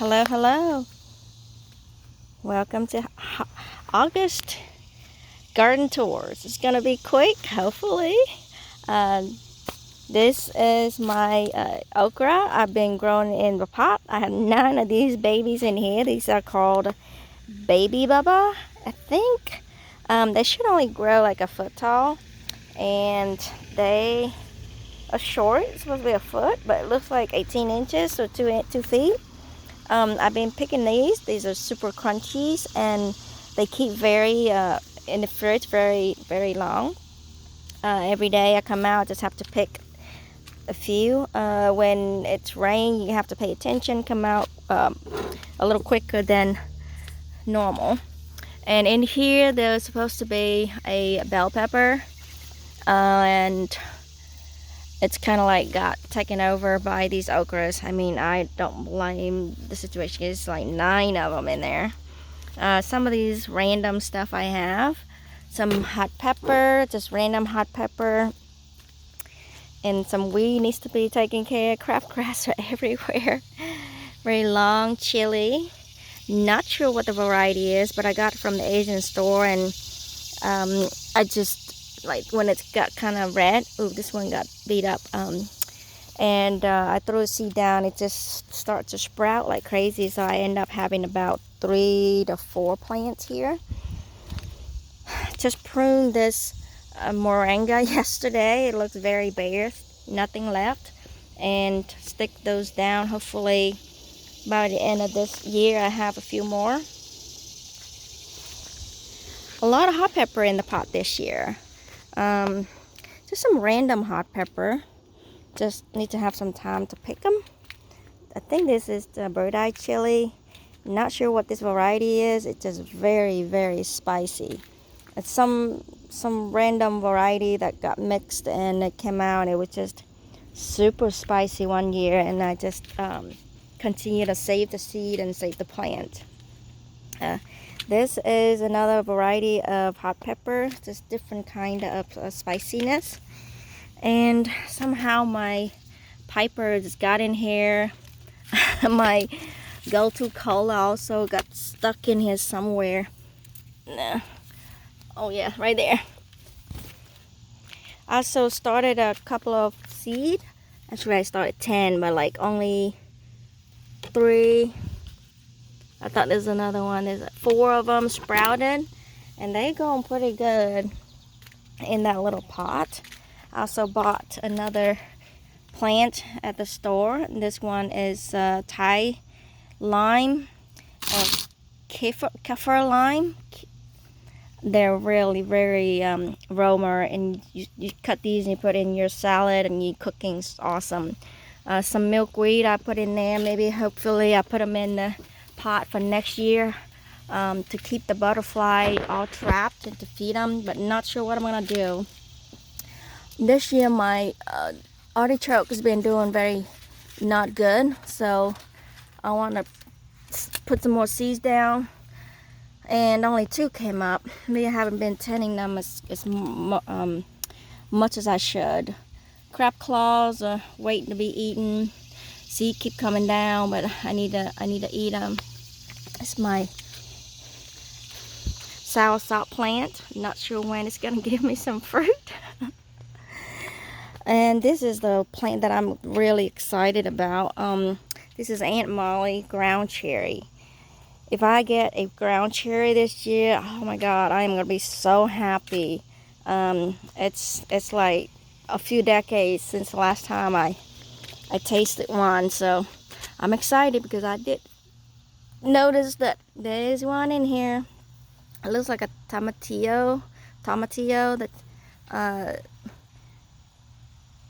Hello, hello. Welcome to August garden tours. It's gonna be quick, hopefully. Uh, this is my okra. I've been growing in the pot. I have 9 of these babies in here. These are called baby baba, I think. They should only grow like a foot tall, and they are short. It's supposed to be a foot, but it looks like 18 inches, so 2 feet. I've been picking these. These are super crunchies, and they keep very in the fridge very long. Every day I come out, I just have to pick a few. When it's rain, you have to pay attention. Come out a little quicker than normal. And in here, there's supposed to be a bell pepper, and it's kind of like got taken over by these okras. I mean, I don't blame the situation. It's like 9 of them in there. Some of these random stuff I have. Some hot pepper, just random hot pepper. And some weed needs to be taken care of. Crabgrass are everywhere. Very long chili. Not sure what the variety is, but I got it from the Asian store, and I just like when it's got kind of red. Ooh, this one got beat up. And I threw a seed down. It just starts to sprout like crazy. So I end up having about 3 to 4 plants here. Just pruned this moringa yesterday. It looks very bare. Nothing left. And stick those down. Hopefully by the end of this year I have a few more. A lot of hot pepper in the pot this year. Just some random hot pepper. Just need to have some time to pick them. I think this is the bird-eye chili. Not sure what this variety is. It's just very spicy. It's some random variety that got mixed and it came out. It was just super spicy one year, and I just continue to save the seed and save the plant. This is another variety of hot pepper, just different kind of spiciness. And somehow my piper just got in here. My go-to cola also got stuck in here somewhere. Oh yeah, right there. I also started a couple of seed. Actually I started 10, but like only 3. I thought there's another one. There's 4 of them sprouted, and they going pretty good in that little pot. I also bought another plant at the store. This one is Thai lime, or kaffir lime. They're really very aroma, and you cut these and you put in your salad, and you cooking's awesome. Some milkweed I put in there. Maybe hopefully I put them in the pot for next year to keep the butterfly all trapped and to feed them, but not sure what I'm gonna do. This year my artichoke has been doing very not good, so I want to put some more seeds down, and only 2 came up. Maybe I haven't been tending them as much as I should. Crab claws are waiting to be eaten. Seed keep coming down, but I need to eat them. It's my soursop plant. Not sure when it's gonna give me some fruit. And this is the plant that I'm really excited about. This is Aunt Molly ground cherry. If I get a ground cherry this year, oh my God, I am gonna be so happy. It's like a few decades since the last time I tasted one, so I'm excited because I did notice that there is one in here. It looks like a tomatillo that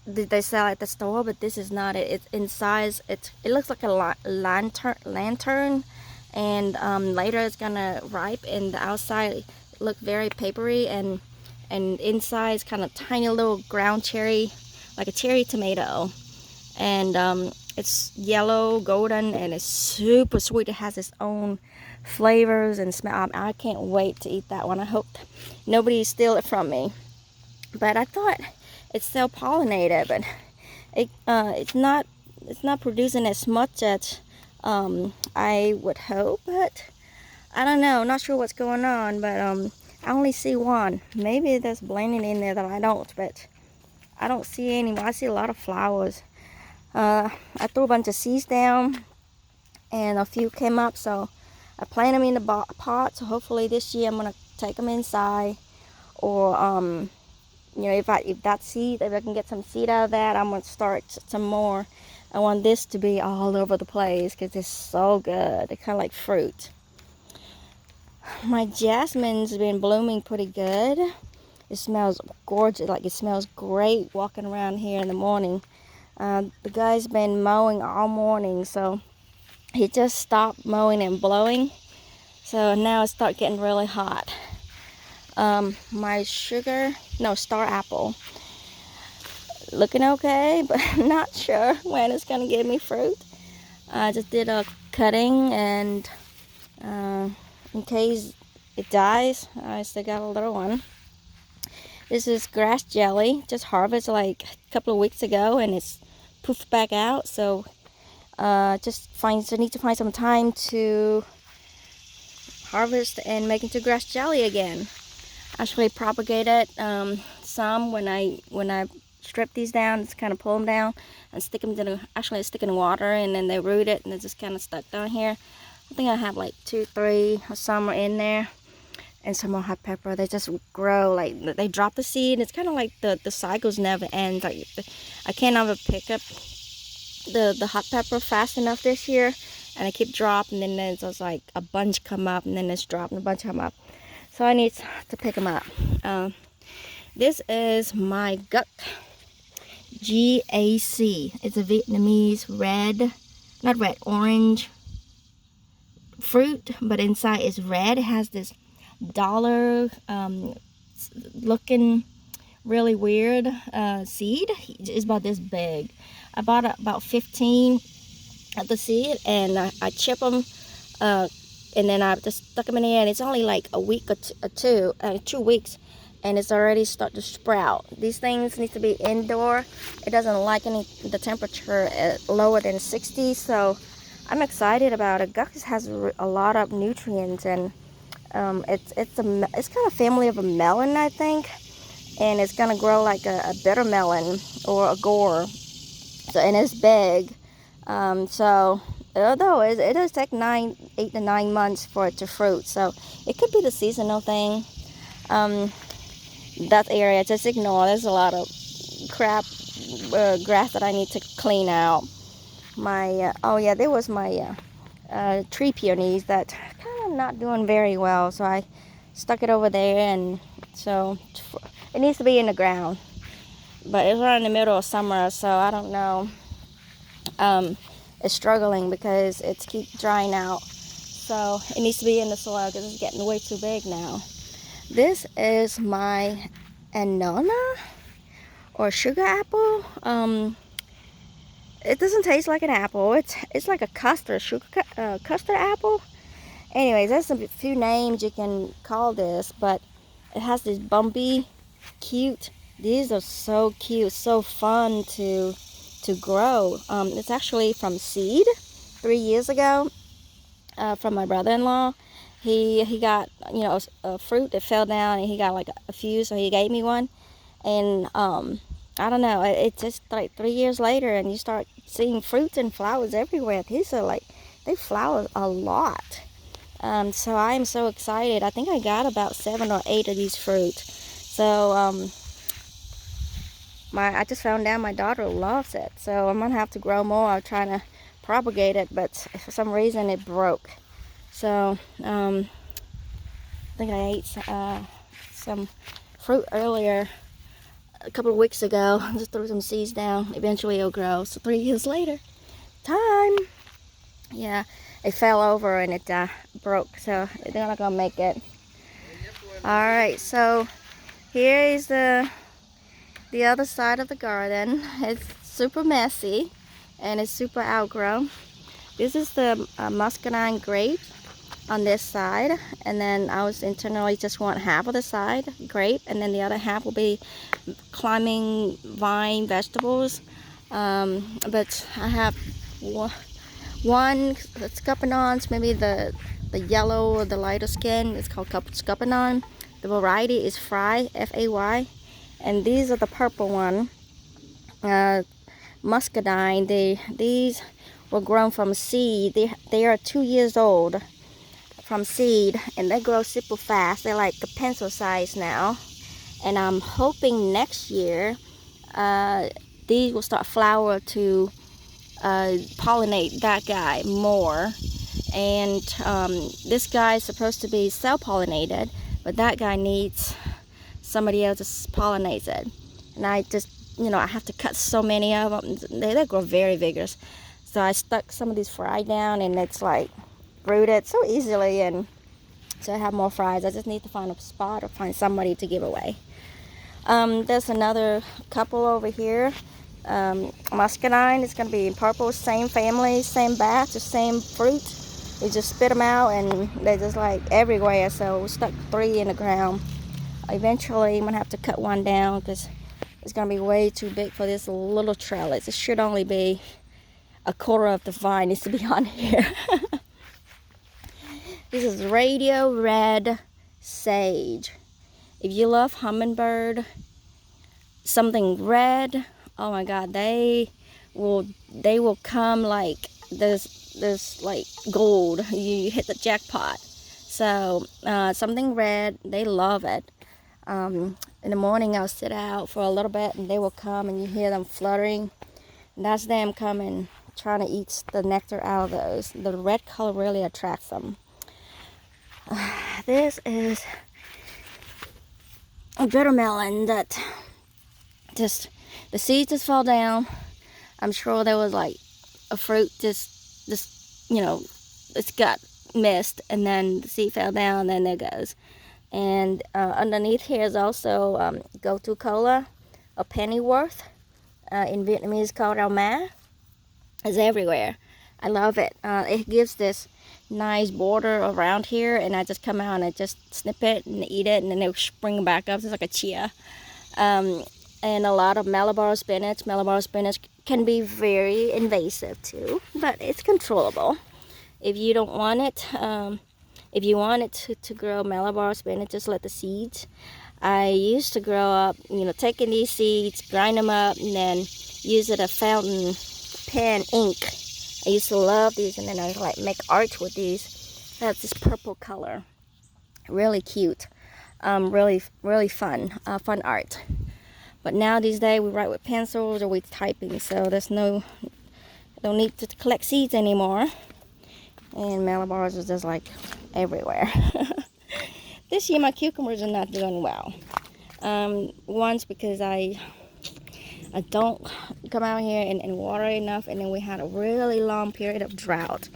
they sell at the store, but this is not it. It's in size. It looks like a lantern, and later it's gonna ripe, and the outside look very papery, and inside is kind of tiny little ground cherry, like a cherry tomato. And it's yellow golden, and it's super sweet. It has its own flavors and smell. I can't wait to eat that one. I hope nobody steal it from me. But I thought it's still pollinated, but it's not producing as much as I would hope, but I don't know. Not sure what's going on, but I only see one. Maybe there's blending in there that I don't, but I don't see any. I see a lot of flowers. I threw a bunch of seeds down, and a few came up, so I planted them in the pot. So hopefully this year I'm gonna take them inside, or you know, if I can get some seed out of that, I'm gonna start some more. I want this to be all over the place because it's so good. They're kind of like fruit. My jasmine's been blooming pretty good. It smells gorgeous, like it smells great walking around here in the morning. The guy's been mowing all morning, so he just stopped mowing and blowing. So now it starts getting really hot. My star apple, looking okay, but not sure when it's gonna give me fruit. I just did a cutting, and in case it dies, I still got a little one. This is grass jelly, just harvested like a couple of weeks ago, and it's poofed back out. So I need to find some time to harvest and make into grass jelly again. Actually propagated some when I strip these down. Just kind of pull them down and stick them stick in water, and then they root it, and it's just kind of stuck down here. I think I have like 2, 3, or some are in there, and some more hot pepper. They just grow, like they drop the seed. It's kind of like the cycles never end. Like I can't ever pick up the hot pepper fast enough this year, and I keep dropping, and then there's like a bunch come up, and then it's dropping, a bunch come up. So I need to pick them up. This is my guac. GAC. It's a Vietnamese orange fruit, but inside is red. It has this dollar looking really weird seed. It's about this big. I bought about 15 of the seed, and I chip them, and then I just stuck them in there, and it's only like a week or 2 weeks, and it's already starting to sprout. These things need to be indoor. It doesn't like the temperature lower than 60, so I'm excited about it. Guac has a lot of nutrients, and it's kind of family of a melon, I think, and it's gonna grow like a bitter melon or a gore. So, and it's big. So although it does take 8 to 9 months for it to fruit, so it could be the seasonal thing. That area, just ignore. There's a lot of crap grass that I need to clean out. My there was my tree peonies that kind of not doing very well, so I stuck it over there, and so it needs to be in the ground. But it's right in the middle of summer, so I don't know. It's struggling because it's keep drying out, so it needs to be in the soil because it's getting way too big now. This is my annona or sugar apple. It doesn't taste like an apple. It's like a custard apple. Anyways, there's a few names you can call this, but it has this bumpy, cute. These are so cute, so fun to grow. It's actually from seed 3 years ago, from my brother-in-law. He got a fruit that fell down, and he got like a few, so he gave me one. And I don't know, it's just like 3 years later, and you start seeing fruits and flowers everywhere. These are like, they flower a lot. So I am so excited. I think I got about 7 or 8 of these fruits. So I just found out my daughter loves it, so I'm gonna have to grow more. I'm trying to propagate it, but for some reason it broke. So I think I ate some fruit earlier a couple of weeks ago. Just threw some seeds down. Eventually it'll grow. So 3 years later, yeah, it fell over and it broke, so they're not gonna make it. All right, so here is the other side of the garden. It's super messy and it's super outgrown. This is the muscadine grape on this side, and then I was internally just want half of the side grape, and then the other half will be climbing vine vegetables. But I have One scuppernons, maybe the yellow or the lighter skin, it's called scuppernong. The variety is Fry, F-A-Y, and these are the purple one, muscadine. These were grown from seed. They are 2 years old from seed, and they grow super fast. They're like a pencil size now, and I'm hoping next year these will start flower to pollinate that guy more. And this guy is supposed to be self-pollinated, but that guy needs somebody else to pollinate it. And I just, I have to cut so many of them. They grow very vigorous. So I stuck some of these fry down, and it's like rooted so easily, and so I have more fries. I just need to find a spot or find somebody to give away. There's another couple over here. Muscadine is going to be purple, same family, same batch, the same fruit. We just spit them out, and they're just like everywhere. So we stuck 3 in the ground. Eventually I'm going to have to cut one down because it's going to be way too big for this little trellis. It should only be a quarter of the vine needs to be on here. This is radio red sage. If you love hummingbird, something red, oh my god, they will come like there's like gold. You hit the jackpot. So something red, they love it. In the morning I'll sit out for a little bit, and they will come, and you hear them fluttering, and that's them coming, trying to eat the nectar out of those. The red color really attracts them. This is a bitter melon that just, the seeds just fall down. I'm sure there was like a fruit just it's got missed, and then the seed fell down, and then there goes. And underneath here is also go-to cola, a pennyworth. In Vietnamese called rau ma. It's everywhere. I love it. It gives this nice border around here, and I just come out and I just snip it and eat it, and then it'll spring back up. It's like a chia. And a lot of Malabar spinach. Malabar spinach can be very invasive too, but it's controllable. If you don't want it, if you want it to grow Malabar spinach, just let the seeds. I used to grow up, taking these seeds, grind them up, and then use it a fountain pen ink. I used to love these, and then I like make art with these. That's this purple color, really cute, really fun, fun art. But now these days we write with pencils or with typing, so there's don't need to collect seeds anymore. And Malabars is just like everywhere. This year my cucumbers are not doing well. Once because I don't come out here and water enough, and then we had a really long period of drought,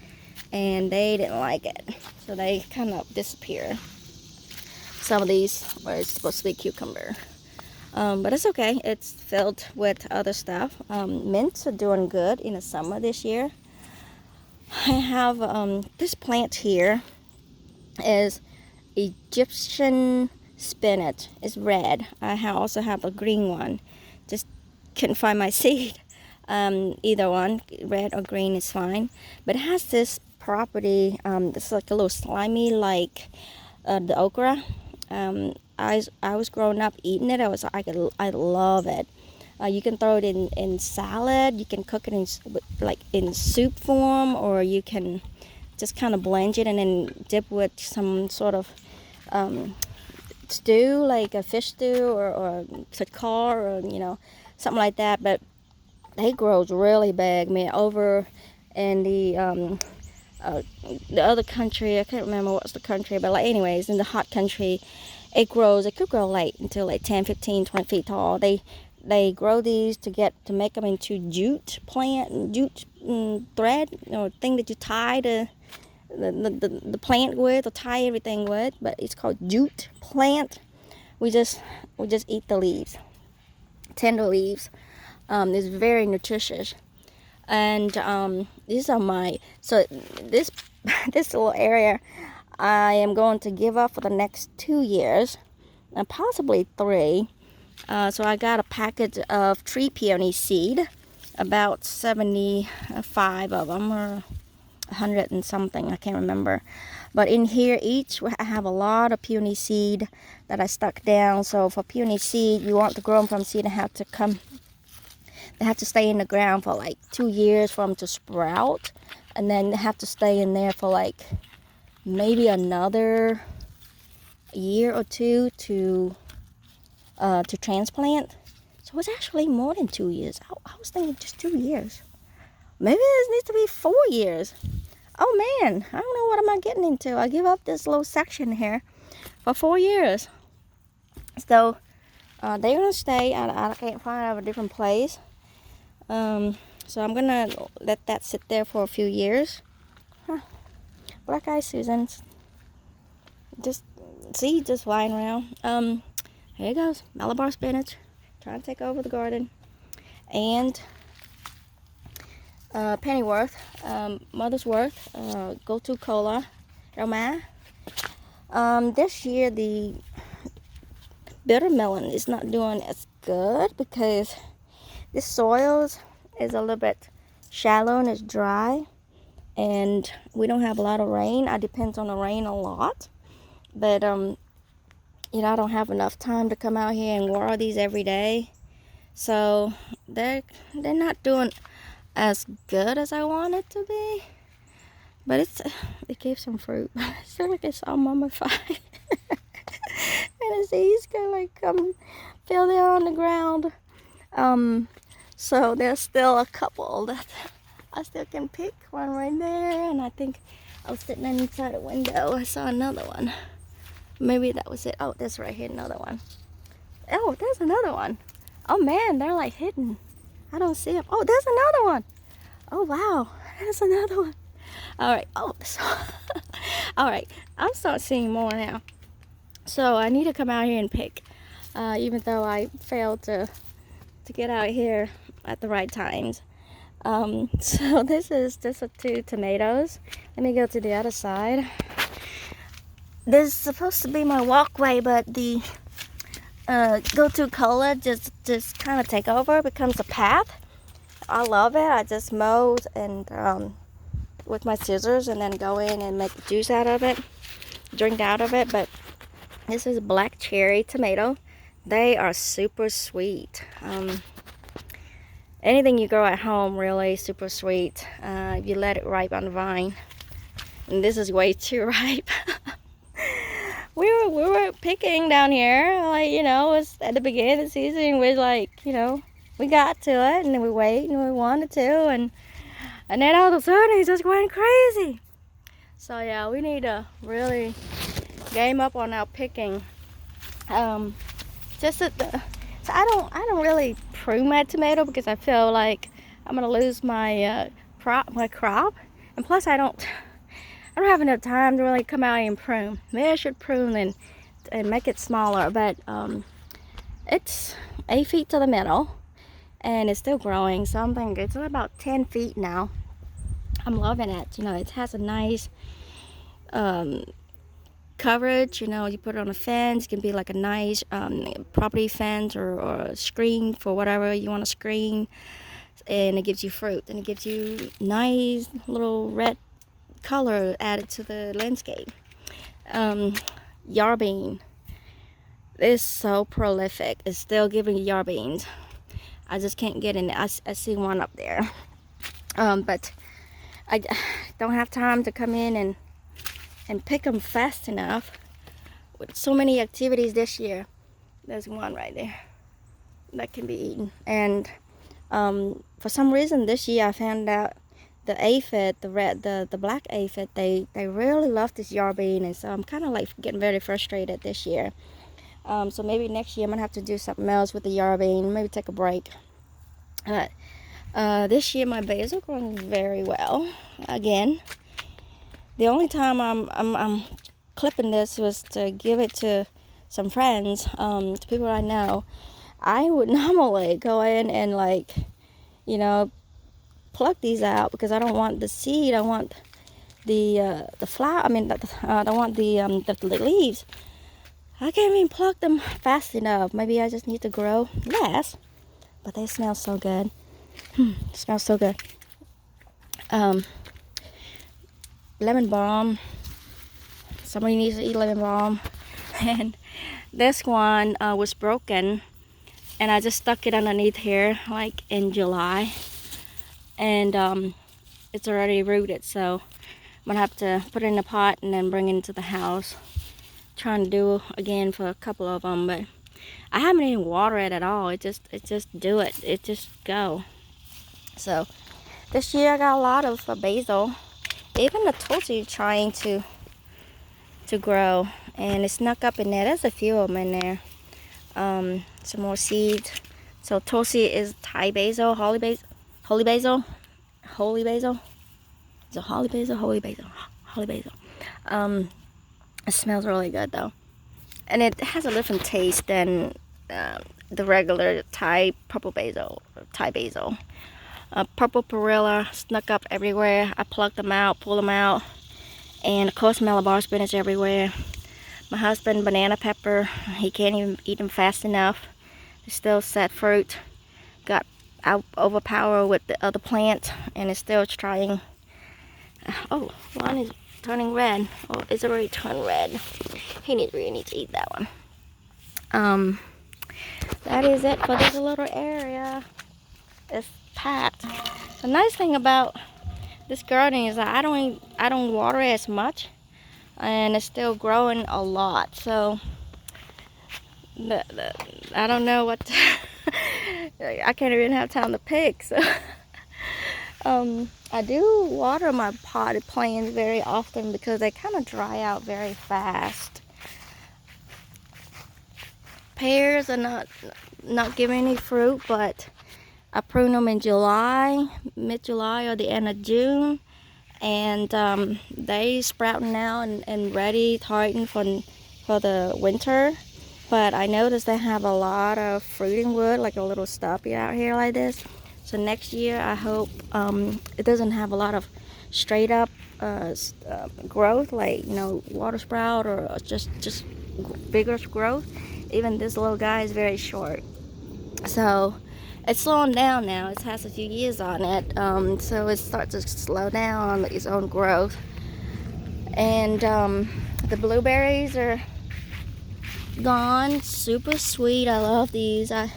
and they didn't like it, so they kind of disappeared. Some of these were supposed to be cucumber, but it's okay. It's filled with other stuff. Mints are doing good in the summer this year. I have this plant here is Egyptian spinach. It's red. I also have a green one. Just couldn't find my seed. Either one, red or green is fine. But it has this property. It's like a little slimy, like the okra. I was growing up eating it. I love it. You can throw it in salad. You can cook it in soup form, or you can just kind of blanch it and then dip with some sort of stew, like a fish stew or sakar, or something like that. But they grow really big. I mean, over in the other country, I can't remember what's the country, but like anyways, in the hot country, it could grow until 10, 15, 20 feet tall. They grow these to make them into jute thread, or thing that you tie the plant with, or tie everything with. But it's called jute plant. We just eat the leaves, tender leaves. It's very nutritious. And these are this little area I am going to give up for the next 2 years, and possibly 3. So I got a package of tree peony seed, about 75 of them, or 100 and something, I can't remember. But in here each I have a lot of peony seed that I stuck down. So for peony seed, you want to grow them from seed and they have to stay in the ground for like 2 years for them to sprout, and then they have to stay in there for like maybe another year or two to transplant. So it's actually more than 2 years. I was thinking just 2 years. Maybe this needs to be 4 years. Oh man, I don't know what am I getting into. I give up this little section here for 4 years. So they're gonna stay. I can't find a different place. So I'm gonna let that sit there for a few years. Black eyed Susans, just flying around. Here it goes, Malabar spinach, trying to take over the garden, and Pennyworth, Mother's Worth, Go-To Cola, Roma. This year the bitter melon is not doing as good because this soil is a little bit shallow and it's dry, and we don't have a lot of rain. I depend on the rain a lot, but you know, I don't have enough time to come out here and water these every day, so they're not doing as good as I want it to be. But it gave some fruit. It's still like it's all mummified. And the seeds can like come feel there on the ground. So there's still a couple that I still can pick. One right there, and I think I was sitting inside the window. I saw another one. Maybe that was it. Oh, there's right here another one. Oh, there's another one. Oh man, they're like hidden. I don't see them. Oh, there's another one. Oh wow, there's another one. All right. Oh, so all right. I'm starting seeing more now. So I need to come out here and pick, even though I failed to get out here at the right times. So this are 2 tomatoes. Let me go to the other side. This is supposed to be my walkway, but the Go-To Cola just kind of take over, becomes a path. I love it. I just mow and with my scissors and then go in and make juice out of it, drink out of it. But this is black cherry tomato. They are super sweet. Anything you grow at home, really super sweet. If you let it ripe on the vine. And this is way too ripe. We were picking down here, like, you know, it was at the beginning of the season. We're like, you know, we got to it and then we wait and we wanted to, and then all of a sudden he's just going crazy. So yeah, we need to really game up on our picking. So I don't really prune my tomato because I feel like I'm gonna lose my crop, and plus I don't have enough time to really come out and prune. Maybe I should prune and make it smaller, but it's 8 feet to the middle and it's still growing, so I'm thinking it's about 10 feet now. I'm loving it. You know, it has a nice coverage. You know, you put it on a fence. It can be like a nice property fence or a screen for whatever you want to screen, and it gives you fruit, and it gives you nice little red color added to the landscape. Yard bean is so prolific. It's still giving yard beans. I just can't get in it. I see one up there, but I don't have time to come in and pick them fast enough with so many activities this year. There's one right there that can be eaten, and for some reason this year I found out the aphid, the black aphid, they really love this yard bean, and so I'm kind of like getting very frustrated this year. So maybe next year I'm gonna have to do something else with the yard bean, maybe take a break. This year my basil growing very well again. The only time I'm clipping this was to give it to some friends, to people I know. I would normally go in and, like, you know, pluck these out because I don't want the seed. I want the flower. I mean, I don't want the leaves. I can't even pluck them fast enough. Maybe I just need to grow less. But they smell so good. Smells so good. lemon balm. Somebody needs to eat lemon balm. And this one was broken, and I just stuck it underneath here like in July, and it's already rooted, so I'm gonna have to put it in a pot and then bring it into the house. Trying to do again for a couple of them, but I haven't even watered it at all. It just go. So this year I got a lot of basil. Even the tulsi trying to grow, and it snuck up in there. There's a few of them in there. Some more seeds. So tulsi is Thai basil, holy basil. So holy basil. It smells really good though, and it has a different taste than the regular Thai purple basil, Thai basil. Purple perilla snuck up everywhere. I plucked them out, pulled them out, and of course Malabar spinach everywhere. My husband, banana pepper, he can't even eat them fast enough. It's still set fruit. Got overpowered with the other plant, and it's still trying. Oh, one is turning red. Oh, it's already turned red. He really needs to eat that one. That is it for this little area. It's packed. The nice thing about this garden is that I don't water it as much, and it's still growing a lot. So I don't know what to I can't even have time to pick. So I do water my potted plants very often because they kind of dry out very fast. Pears are not giving any fruit, but I prune them in July, mid-July or the end of June, and they sprouting now and ready, targeting for the winter. But I noticed they have a lot of fruiting wood, like a little stubby out here like this. So next year I hope it doesn't have a lot of straight up growth, like water sprout or just bigger growth. Even this little guy is very short, so it's slowing down now. It has a few years on it, so it starts to slow down on its own growth. And the blueberries are gone. Super sweet. I love these. I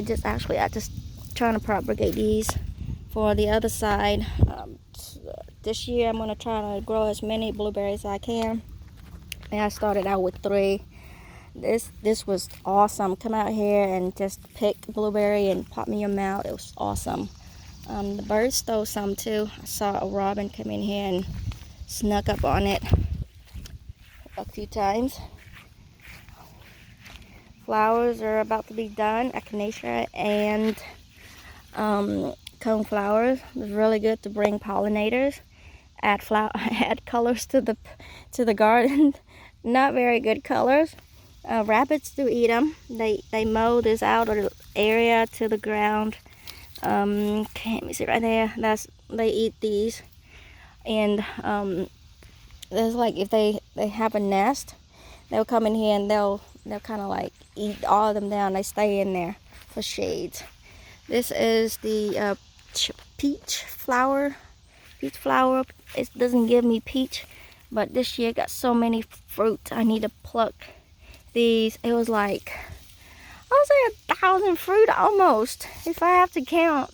just trying to propagate these for the other side. This year I'm gonna try to grow as many blueberries as I can. And I started out with 3. This was awesome. Come out here and just pick blueberry and pop me your mouth. It was awesome. The birds stole some too. I saw a robin come in here and snuck up on it a few times. Flowers are about to be done. Echinacea and cone flowers. It's really good to bring pollinators. Add colors to the garden. Not very good colors. Rabbits do eat them. They mow this out of the area to the ground. Let me see right there. They eat these, and there's like if they have a nest, they'll come in here and they'll kind of like eat all of them down. They stay in there for shades. This is the peach flower. It doesn't give me peach, but this year got so many fruit. I need to pluck these. It was like, I was like 1,000 fruit almost, if I have to count.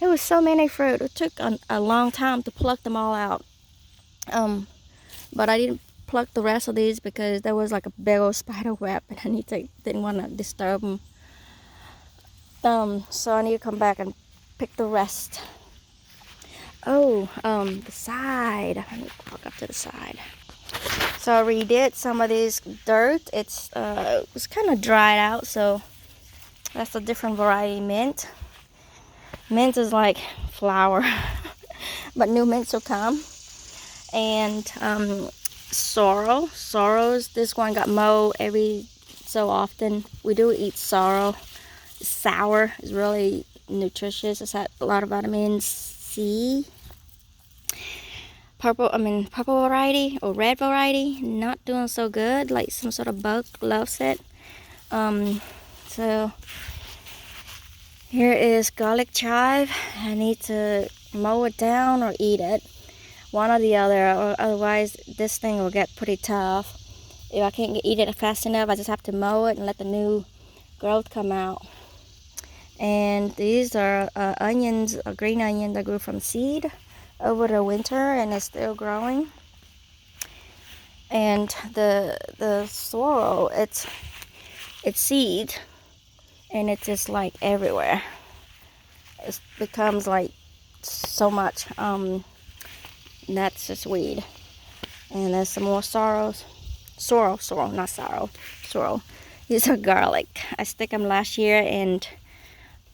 It was so many fruit. It took a long time to pluck them all out. But I didn't pluck the rest of these because there was like a big old spider web, and I didn't want to disturb them. So I need to come back and pick the rest. Oh, the side. I need to walk up to the side. So I redid some of this dirt. It was kind of dried out, so that's a different variety mint. Mint is like flour, but new mints will come. And sorrows. This one got mowed every so often. We do eat sorrel. It's sour. It's really nutritious. It's had a lot of vitamin C. Purple variety or red variety, not doing so good. Like some sort of bug loves it. So here is garlic chive. I need to mow it down or eat it, one or the other, or otherwise this thing will get pretty tough. If I can't eat it fast enough, I just have to mow it and let the new growth come out. And these are onions, a green onion that grew from seed over the winter and it's still growing. And the sorrel, it's seed, and it's just like everywhere. It becomes like so much. That's just weed. And there's some more sorrel, not sorrow, sorrel. These are garlic. I stick them last year and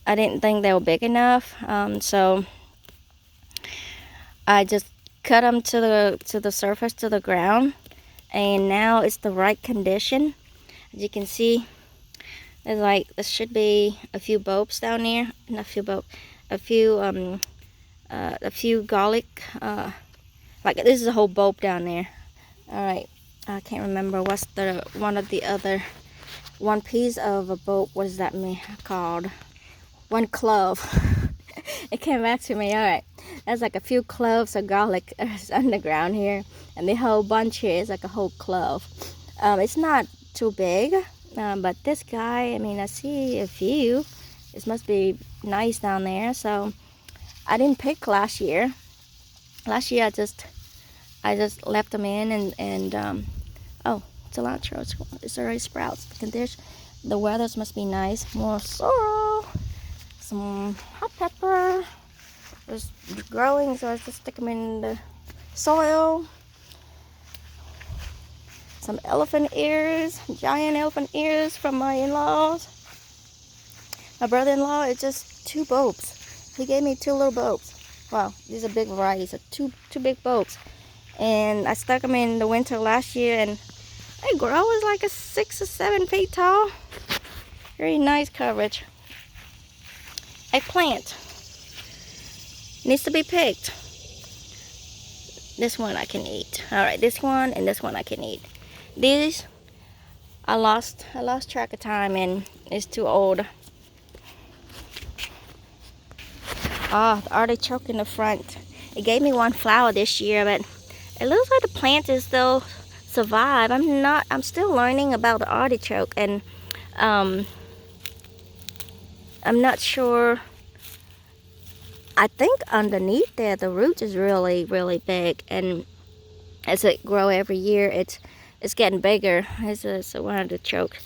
I didn't think they were big enough, so I just cut them to the surface, to the ground, and now it's the right condition. As you can see, there's like, there should be a few bulbs down there, not a few bulbs, a few garlic, like this is a whole bulb down there. All right, I can't remember what's the one piece of a bulb, what is that called? One clove. It came back to me. All right, that's like a few cloves of garlic underground here, and the whole bunch here is like a whole clove. It's not too big, but this guy, I mean, I see a few. It must be nice down there. So I didn't pick last year. Last year I just left them in, and oh, cilantro, it's already sprouts. The weathers must be nice. More sorrel, some hot pepper. It's growing, so I just stick them in the soil. Some elephant ears, giant elephant ears from my in-laws. My brother-in-law, it's just 2 bulbs. He gave me 2 little bulbs. Wow, these are big varieties, so two big bulbs. And I stuck them in the winter last year, and they grow as like a 6 or 7 feet tall. Very nice coverage. Eggplant needs to be picked. This one I can eat. All right, this one and this one I can eat. These I lost track of time, and it's too old. Ah, the artichoke in the front. It gave me 1 flower this year, but it looks like the plant is still survive. I'm still learning about the artichoke, and I'm not sure. I think underneath there the root is really, really big, and as it grow every year, it's getting bigger. It's one artichoke.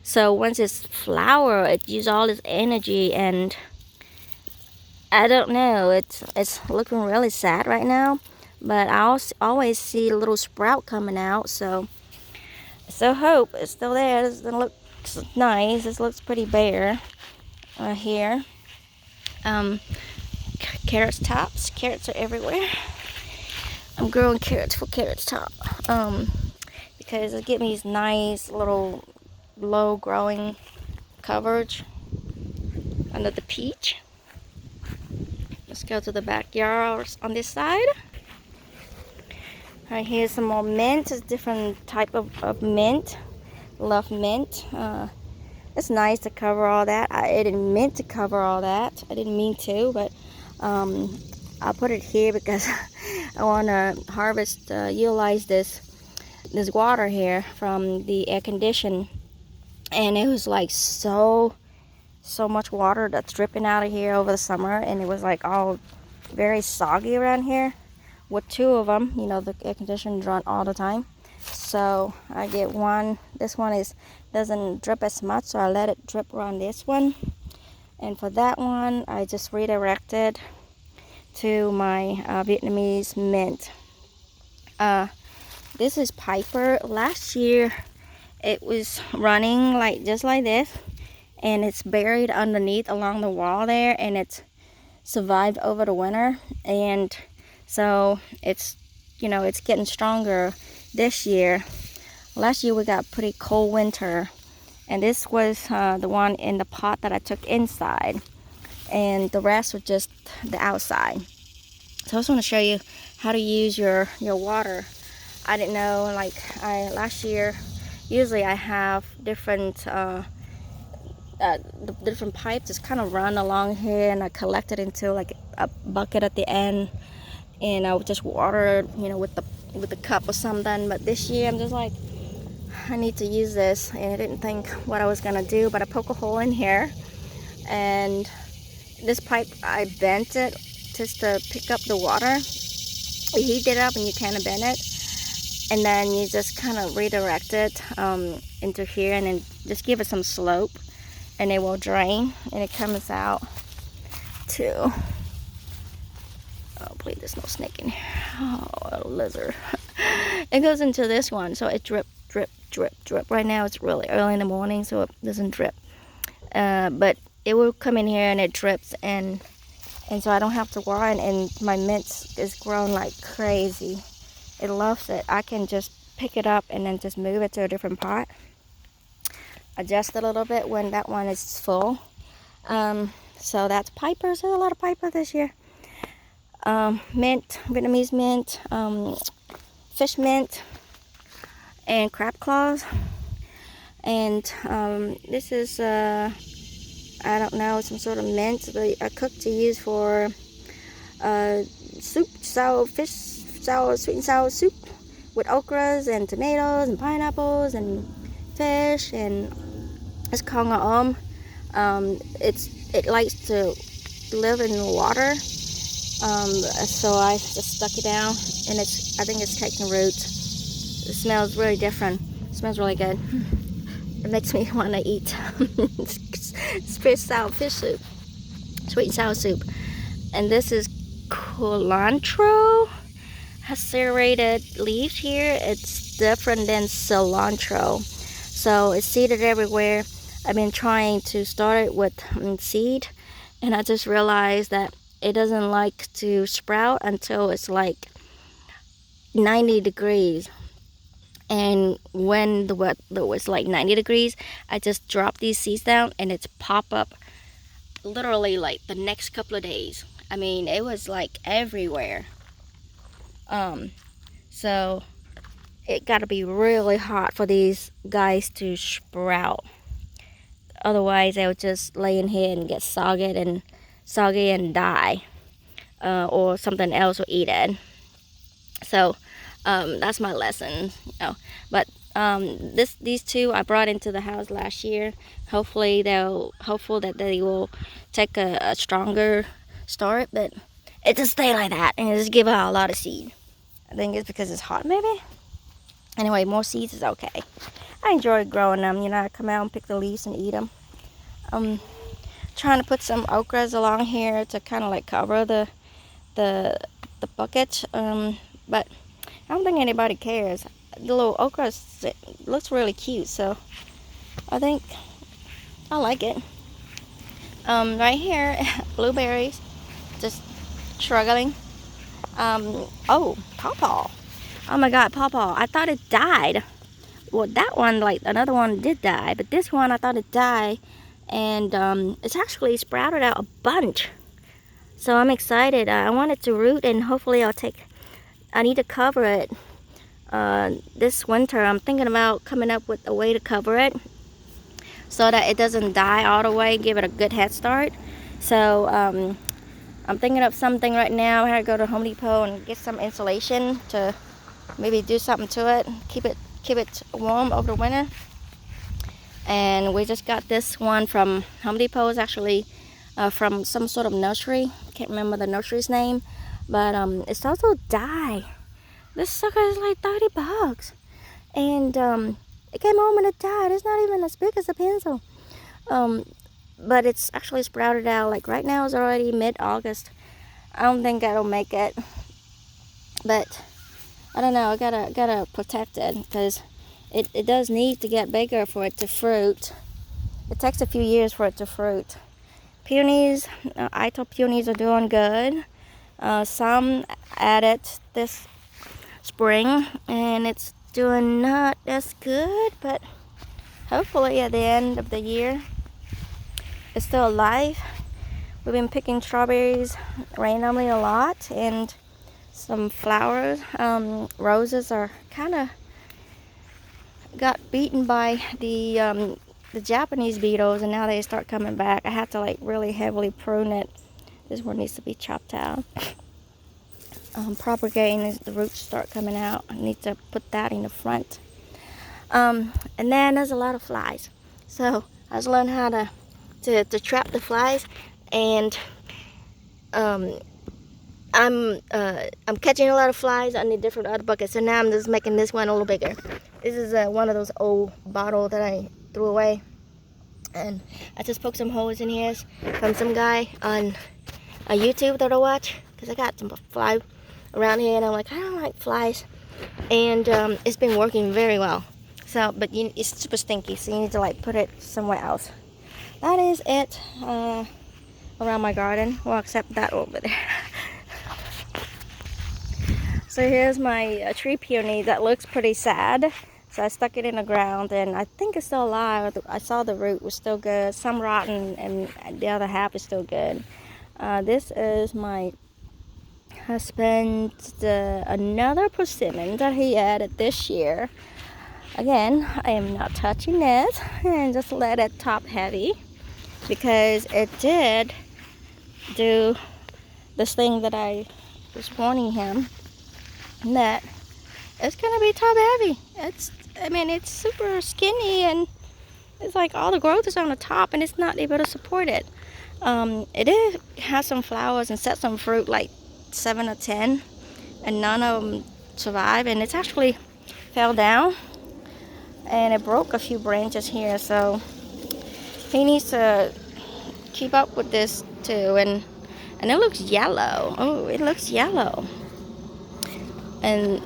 So once it's flower, it uses all its energy, and I don't know. It's looking really sad right now, but I always see a little sprout coming out. So hope it's still there. This looks nice. This looks pretty bare here. Carrots tops. Carrots are everywhere. I'm growing carrots for carrots top, because it gives me these nice little low growing coverage under the peach. Let's go to the backyard on this side. Right, here's some more mint. It's different type of mint. Love mint. It's nice to cover all that. I didn't mean to cover all that. I didn't mean to, but I'll put it here because I want to harvest, utilize this water here from the air condition. And it was like so much water that's dripping out of here over the summer, and it was like all very soggy around here. With 2 of them, you know, the air conditioner run all the time, so I get one. This one doesn't drip as much, so I let it drip around this one. And for that one, I just redirected to my Vietnamese mint. This is Piper. Last year it was running just like this, and it's buried underneath along the wall there, and it's survived over the winter, and so it's, you know, it's getting stronger this year. Last year we got a pretty cold winter, and this was the one in the pot that I took inside, and the rest were just the outside. So I just want to show you how to use your water. I didn't know, last year, usually I have different the different pipes just kind of run along here, and I collect it into like a bucket at the end, and I would just water, with the cup or something. But this year I'm just like, I need to use this, and I didn't think what I was gonna do, but I poke a hole in here, and this pipe I bent it just to pick up the water. You heat it up and you kind of bend it, and then you just kind of redirect it into here, and then just give it some slope, and it will drain, and it comes out to, oh please, there's no snake in here, oh, a lizard. It goes into this one, so it drip drip drip drip. Right now it's really early in the morning, so it doesn't drip, but it will come in here and it drips, and so I don't have to worry. And my mint is growing like crazy. It loves it. I can just pick it up and then just move it to a different pot, adjust it a little bit when that one is full. So that's Pipers. There's a lot of Piper this year. Mint, Vietnamese mint, fish mint, and crab claws. And this is I don't know, some sort of mint that I cook to use for soup, sweet and sour soup with okras and tomatoes and pineapples and fish. And it's called it likes to live in water, so I just stuck it down, and I think it's taking root. It smells really different. It smells really good. It makes me want to eat fish soup, sweet and sour soup. And this is culantro. Has serrated leaves here. It's different than cilantro, so it's seeded everywhere. I've been trying to start it with seed, and I just realized that it doesn't like to sprout until it's like 90 degrees. And when the weather was like 90 degrees, I just drop these seeds down, and it's pop up literally like the next couple of days. I mean, it was like everywhere. So it got to be really hot for these guys to sprout. Otherwise, they would just lay in here and get soggy and die, or something else will eat it. So that's my lesson. But these two I brought into the house last year. Hopefully that they will take a stronger start, but it just stay like that and just give out a lot of seed. I think it's because it's hot, maybe. Anyway, more seeds is okay. I enjoy growing them. I come out and pick the leaves and eat them. I'm trying to put some okras along here to kind of like cover the bucket, but I don't think anybody cares. The little okra looks really cute, so I think I like it. Right here, blueberries, just struggling. Oh, Pawpaw. Oh my God, Pawpaw. I thought it died. Well, that one, like another one, did die, but this one I thought it died, and it's actually sprouted out a bunch. So I'm excited. I want it to root, and hopefully I need to cover it this winter. I'm thinking about coming up with a way to cover it so that it doesn't die all the way, give it a good head start. So I'm thinking of something right now. I gotta go to Home Depot and get some insulation to maybe do something to it, keep it warm over the winter. And we just got this one from Home Depot. It's actually from some sort of nursery. Can't remember the nursery's name, but it's also dye. This sucker is like 30 bucks, and it came home and it died. It's not even as big as a pencil, but it's actually sprouted out. Like right now it's already mid-August. I don't think that'll make it, but I don't know. I gotta protect it because it does need to get bigger for it to fruit. It takes a few years for it to fruit. Peonies, I thought peonies are doing good. Some added this spring, and it's doing not as good, but hopefully at the end of the year it's still alive. We've been picking strawberries randomly a lot, and some flowers. Roses are kind of got beaten by the the Japanese beetles, and now they start coming back. I have to like really heavily prune it. This one needs to be chopped out. Propagating as the roots start coming out. I need to put that in the front. And then there's a lot of flies. So I was learning how to trap the flies, and I'm catching a lot of flies on the different other buckets. So now I'm just making this one a little bigger. This is one of those old bottles that I threw away, and I just poked some holes in here from some guy on a YouTube that I watch, because I got some fly around here and I'm like, I don't like flies, and it's been working very well. So, but it's super stinky, so you need to like put it somewhere else. That is it around my garden, well, except that over there. So here's my tree peony that looks pretty sad. So I stuck it in the ground, and I think it's still alive. I saw the root was still good, some rotten, and the other half is still good. This is my husband's another persimmon that he added this year. Again, I am not touching it, and just let it top heavy, because it did do this thing that I was warning him, that it's gonna be top heavy. It's super skinny, and it's like all the growth is on the top and it's not able to support it. It did have some flowers and set some fruit, like 7 or 10, and none of them survived, and it's actually fell down and it broke a few branches here. So he needs to keep up with this too. And it looks yellow. Oh, it looks yellow, and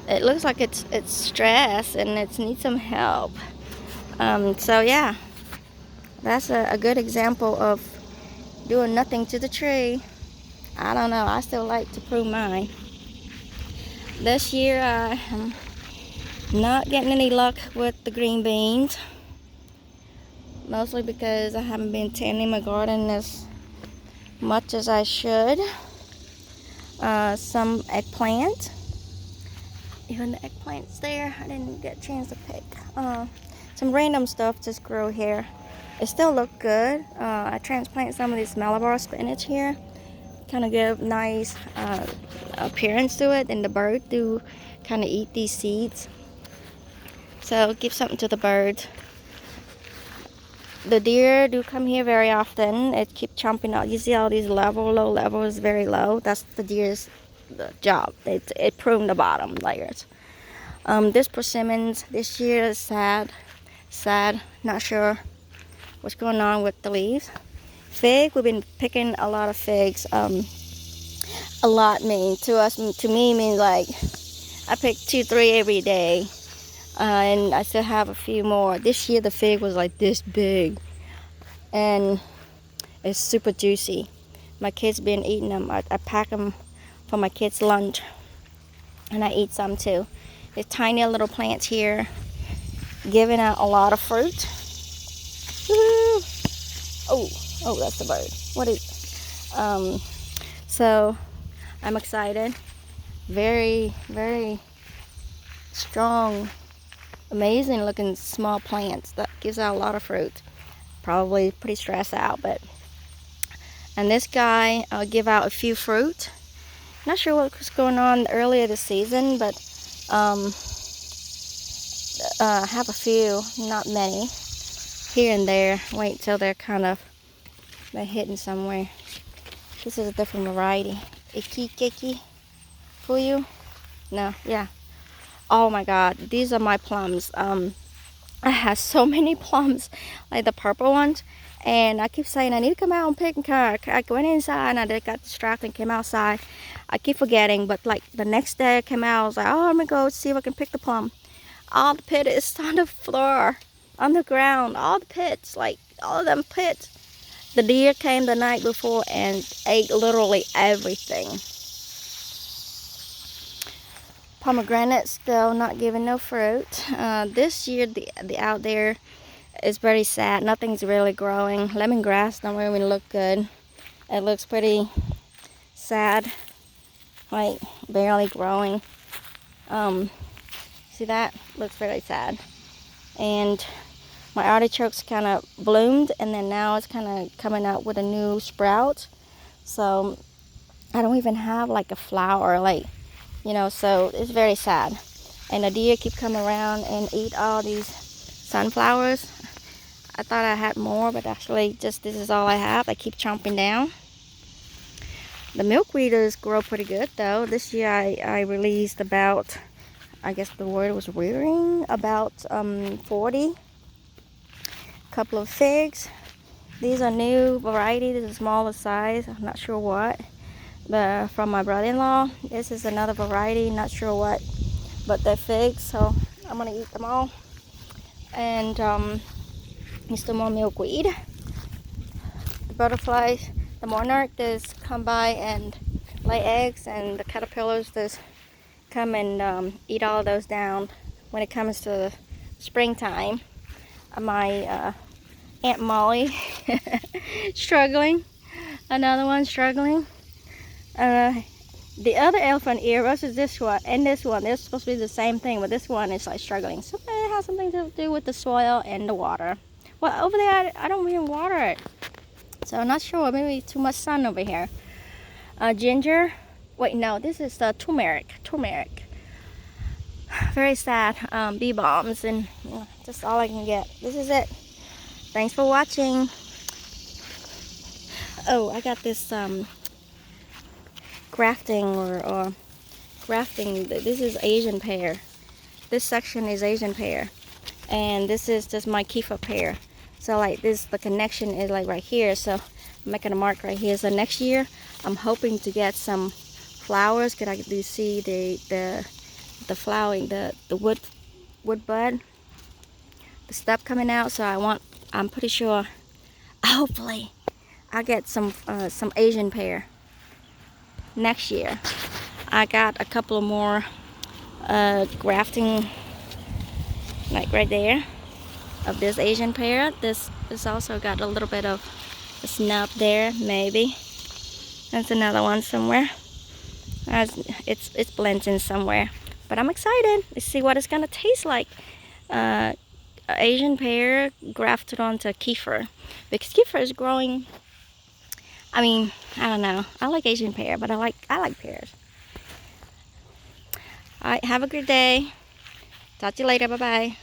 it looks like it's stressed and it needs some help. So yeah, that's a good example of doing nothing to the tree. I don't know, I still like to prune mine. This year I am not getting any luck with the green beans, mostly because I haven't been tending my garden as much as I should. Some eggplant, even the eggplant's there, I didn't get a chance to pick. Some random stuff just grew here. It still look good. I transplanted some of this Malabar spinach here, kind of give nice appearance to it, and the bird do kind of eat these seeds, so give something to the bird. The deer do come here very often. It keep chomping out. You see all these low levels, very low. That's the deer's job. It pruned the bottom layers. This persimmons this year is sad. Not sure what's going on with the leaves. Fig, we've been picking a lot of figs. A lot means to me means like I pick 2-3 every day, and I still have a few more. This year the fig was like this big, and it's super juicy. My kids been eating them. I pack them for my kids' lunch, and I eat some too. There's tiny little plants here, giving out a lot of fruit. Woo! Oh, that's the bird. What is it? So I'm excited. Very, very strong, amazing looking small plants that gives out a lot of fruit. Probably pretty stressed out, but. And this guy, I'll give out a few fruit. Not sure what was going on earlier this season, but have a few, not many, here and there. Wait till they're hidden somewhere. This is a different variety. Icky Kiki for you? No, yeah. Oh my god, these are my plums. I have so many plums, like the purple ones, and I keep saying I need to come out and pick and cut. I went inside and I got distracted and came outside. I keep forgetting, but like the next day I came out, I was like, oh, I'm gonna go see if I can pick the plum. All the pit is on the floor, on the ground, all the pits, like all of them pits. The deer came the night before and ate literally everything. Pomegranate still not giving no fruit. This year the out there is very sad. Nothing's really growing. Lemongrass don't really look good. It looks pretty sad, like barely growing. See that? Looks very sad. And My artichokes kind of bloomed, and then now it's kind of coming out with a new sprout. So I don't even have like a flower, like, you know, so it's very sad. And the deer keep coming around and eat all these sunflowers. I thought I had more, but actually just this is all I have. I keep chomping down. The milkweeders grow pretty good though. This year I released about, I guess the word was rearing, about 40. Couple of figs. These are new variety. This is a smaller size. I'm not sure what. But from my brother-in-law. This is another variety. Not sure what. But they're figs, so I'm gonna eat them all. And there's still more milkweed. The butterflies, the monarch, just come by and lay eggs, and the caterpillars just come and eat all those down when it comes to springtime. My Aunt Molly struggling. Another one struggling. The other elephant ear versus this one and this one, they're supposed to be the same thing, but this one is like struggling. So it has something to do with the soil and the water. Well, over there, I don't even water it. So I'm not sure, maybe too much sun over here. Ginger. Wait, no, this is the turmeric. Very sad. Bee bombs and just all I can get. This is it. Thanks for watching. Oh, I got this grafting or grafting. This is Asian pear. This section is Asian pear, and this is just my Kifa pear. So like this, the connection is like right here. So I'm making a mark right here. So next year, I'm hoping to get some flowers. Cause I do see the flowering, the wood bud, the stuff coming out. So I'm pretty sure, hopefully, I'll get some Asian pear next year. I got a couple of more grafting, like right there, of this Asian pear. This also got a little bit of a snub there, maybe. That's another one somewhere. It's blends in somewhere. But I'm excited. Let's see what it's gonna taste like. Asian pear grafted onto kefir, because kefir is growing. I mean, I don't know. I like Asian pear, but I like pears. All right, have a good day. Talk to you later. Bye bye.